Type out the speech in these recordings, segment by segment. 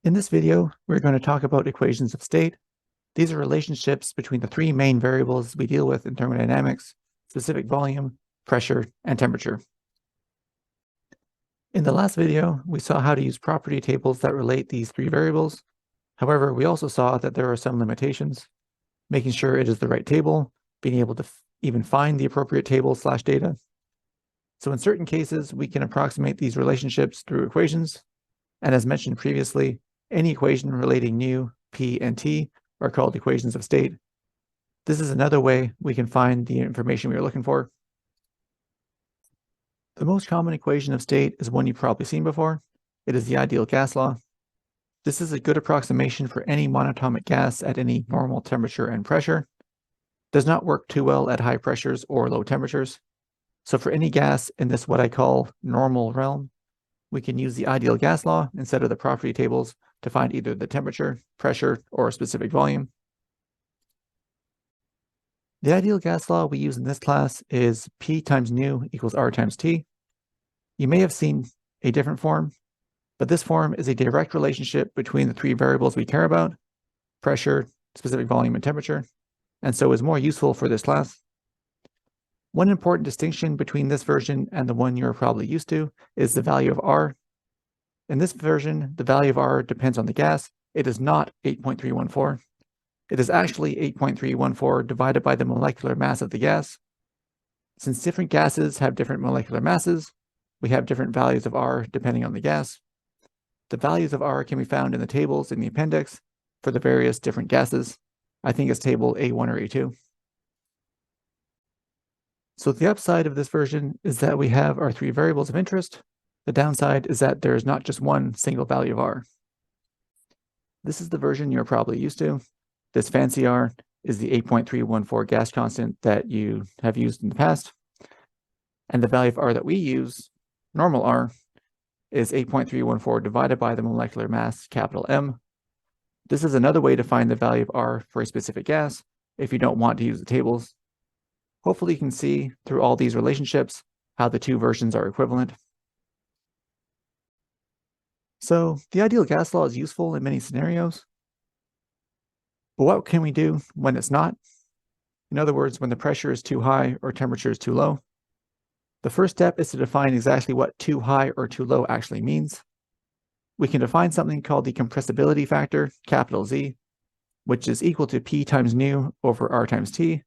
In this video, we're going to talk about equations of state. These are relationships between the three main variables we deal with in thermodynamics: specific volume, pressure, and temperature. In the last video, we saw how to use property tables that relate these three variables. However, we also saw that there are some limitations: making sure it is the right table, being able to even find the appropriate table/data. So in certain cases, we can approximate these relationships through equations. And as mentioned previously, any equation relating nu, p, and t are called equations of state. This is another way we can find the information we are looking for. The most common equation of state is one you've probably seen before. It is the ideal gas law. This is a good approximation for any monatomic gas at any normal temperature and pressure. Does not work too well at high pressures or low temperatures. So for any gas in this what I call normal realm, we can use the ideal gas law instead of the property tables to find either the temperature, pressure, or specific volume. The ideal gas law we use in this class is P times nu equals R times T. You may have seen a different form, but this form is a direct relationship between the three variables we care about: pressure, specific volume, and temperature, and so is more useful for this class. One important distinction between this version and the one you're probably used to is the value of R. In this version, the value of R depends on the gas. It is not 8.314. It is actually 8.314 divided by the molecular mass of the gas. Since different gases have different molecular masses, we have different values of R depending on the gas. The values of R can be found in the tables in the appendix for the various different gases. I think it's table A1 or A2. So the upside of this version is that we have our three variables of interest. The downside is that there is not just one single value of R. This is the version you're probably used to. This fancy R is the 8.314 gas constant that you have used in the past. And the value of R that we use, normal R, is 8.314 divided by the molecular mass, capital M. This is another way to find the value of R for a specific gas if you don't want to use the tables. Hopefully you can see through all these relationships how the two versions are equivalent. So the ideal gas law is useful in many scenarios. But what can we do when it's not? In other words, when the pressure is too high or temperature is too low? The first step is to define exactly what too high or too low actually means. We can define something called the compressibility factor, capital Z, which is equal to P times nu over R times T.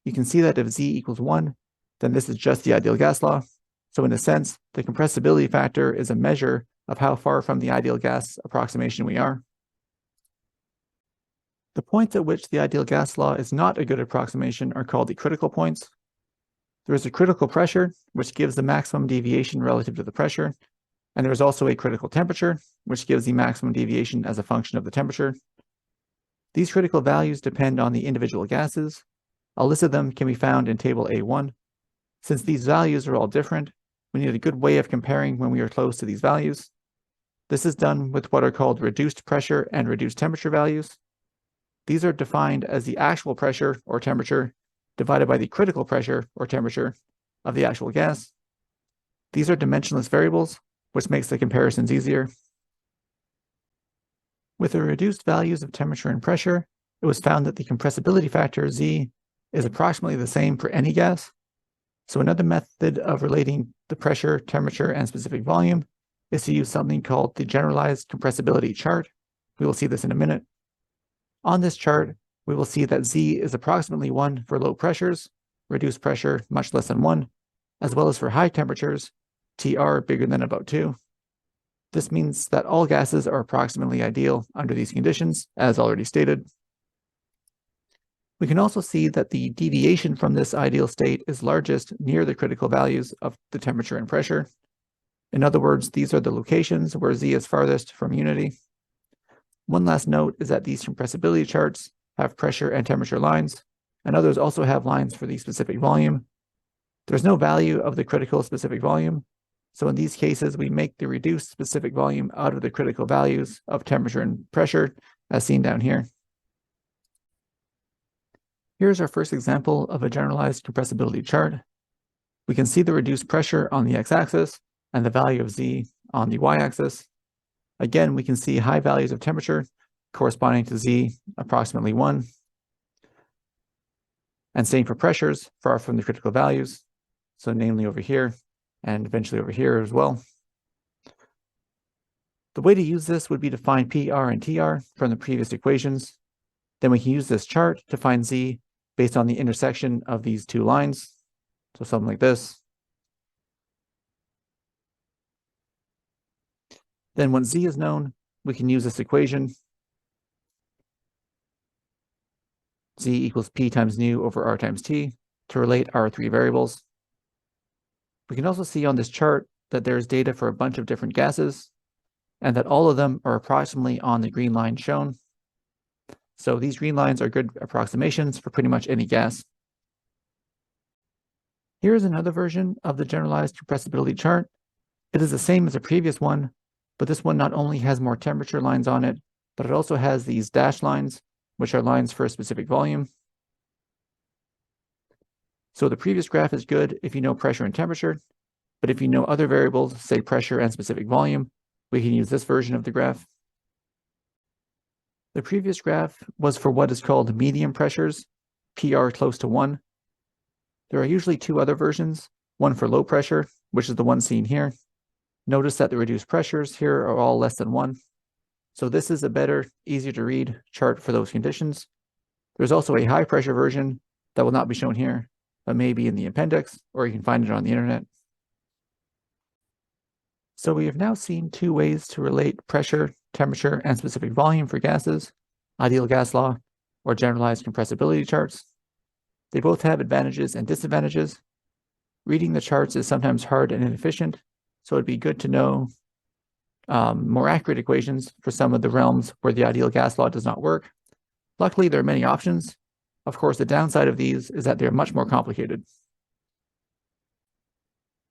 You can see that if Z equals 1, then this is just the ideal gas law. So in a sense, the compressibility factor is a measure of how far from the ideal gas approximation we are. The points at which the ideal gas law is not a good approximation are called the critical points. There is a critical pressure, which gives the maximum deviation relative to the pressure, and there is also a critical temperature, which gives the maximum deviation as a function of the temperature. These critical values depend on the individual gases. A list of them can be found in table A1. Since these values are all different, we need a good way of comparing when we are close to these values. This is done with what are called reduced pressure and reduced temperature values. These are defined as the actual pressure or temperature divided by the critical pressure or temperature of the actual gas. These are dimensionless variables, which makes the comparisons easier. With the reduced values of temperature and pressure, it was found that the compressibility factor Z is approximately the same for any gas. So another method of relating the pressure, temperature, and specific volume is to use something called the generalized compressibility chart. We will see this in a minute. On this chart, we will see that Z is approximately 1 for low pressures, reduced pressure much less than 1, as well as for high temperatures, TR bigger than about 2. This means that all gases are approximately ideal under these conditions, as already stated. We can also see that the deviation from this ideal state is largest near the critical values of the temperature and pressure. In other words, these are the locations where Z is farthest from unity. One last note is that these compressibility charts have pressure and temperature lines, and others also have lines for the specific volume. There's no value of the critical specific volume, so in these cases, we make the reduced specific volume out of the critical values of temperature and pressure, as seen down here. Here's our first example of a generalized compressibility chart. We can see the reduced pressure on the x-axis and the value of Z on the y-axis. Again, we can see high values of temperature corresponding to Z approximately 1. And same for pressures far from the critical values. So namely over here and eventually over here as well. The way to use this would be to find PR and TR from the previous equations. Then we can use this chart to find Z based on the intersection of these two lines. So something like this. Then once Z is known, we can use this equation. Z equals P times nu over R times T to relate our three variables. We can also see on this chart that there's data for a bunch of different gases and that all of them are approximately on the green line shown. So these green lines are good approximations for pretty much any gas. Here's another version of the generalized compressibility chart. It is the same as the previous one, but this one not only has more temperature lines on it, but it also has these dashed lines, which are lines for a specific volume. So the previous graph is good if you know pressure and temperature, but if you know other variables, say pressure and specific volume, we can use this version of the graph. The previous graph was for what is called medium pressures, PR close to 1. There are usually two other versions, one for low pressure, which is the one seen here. Notice that the reduced pressures here are all less than 1. So this is a better, easier to read chart for those conditions. There's also a high pressure version that will not be shown here, but may be in the appendix, or you can find it on the internet. So we have now seen two ways to relate pressure, temperature, and specific volume for gases, ideal gas law, or generalized compressibility charts. They both have advantages and disadvantages. Reading the charts is sometimes hard and inefficient, so it'd be good to know more accurate equations for some of the realms where the ideal gas law does not work. Luckily, there are many options. Of course, the downside of these is that they're much more complicated.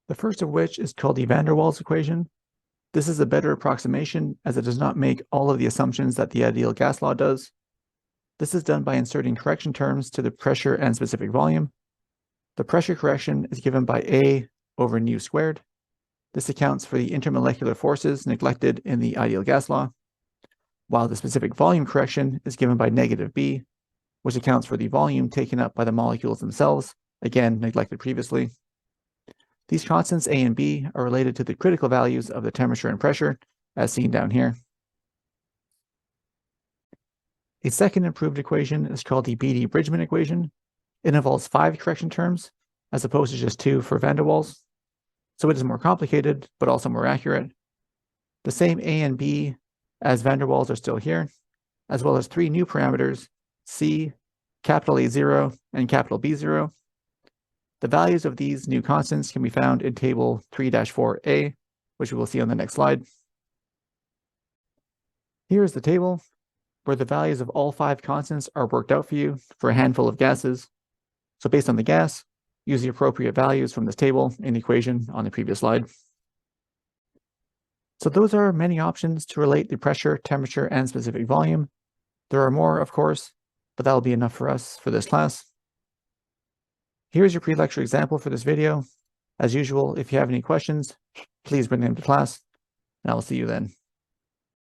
The first of which is called the van der Waals equation. This is a better approximation as it does not make all of the assumptions that the ideal gas law does. This is done by inserting correction terms to the pressure and specific volume. The pressure correction is given by A over nu squared. This accounts for the intermolecular forces neglected in the ideal gas law, while the specific volume correction is given by negative B, which accounts for the volume taken up by the molecules themselves, again neglected previously. These constants A and B are related to the critical values of the temperature and pressure, as seen down here. A second improved equation is called the Beatty-Bridgman equation. It involves 5 correction terms, as opposed to just 2 for van der Waals. So it is more complicated, but also more accurate. The same A and B as van der Waals are still here, as well as 3 new parameters, C, capital A0, and capital B0. The values of these new constants can be found in table 3-4a, which we will see on the next slide. Here is the table where the values of all 5 constants are worked out for you for a handful of gases. So based on the gas, use the appropriate values from this table in the equation on the previous slide. So those are many options to relate the pressure, temperature, and specific volume. There are more, of course, but that'll be enough for us for this class. Here's your pre-lecture example for this video. As usual, if you have any questions, please bring them to class, and I will see you then.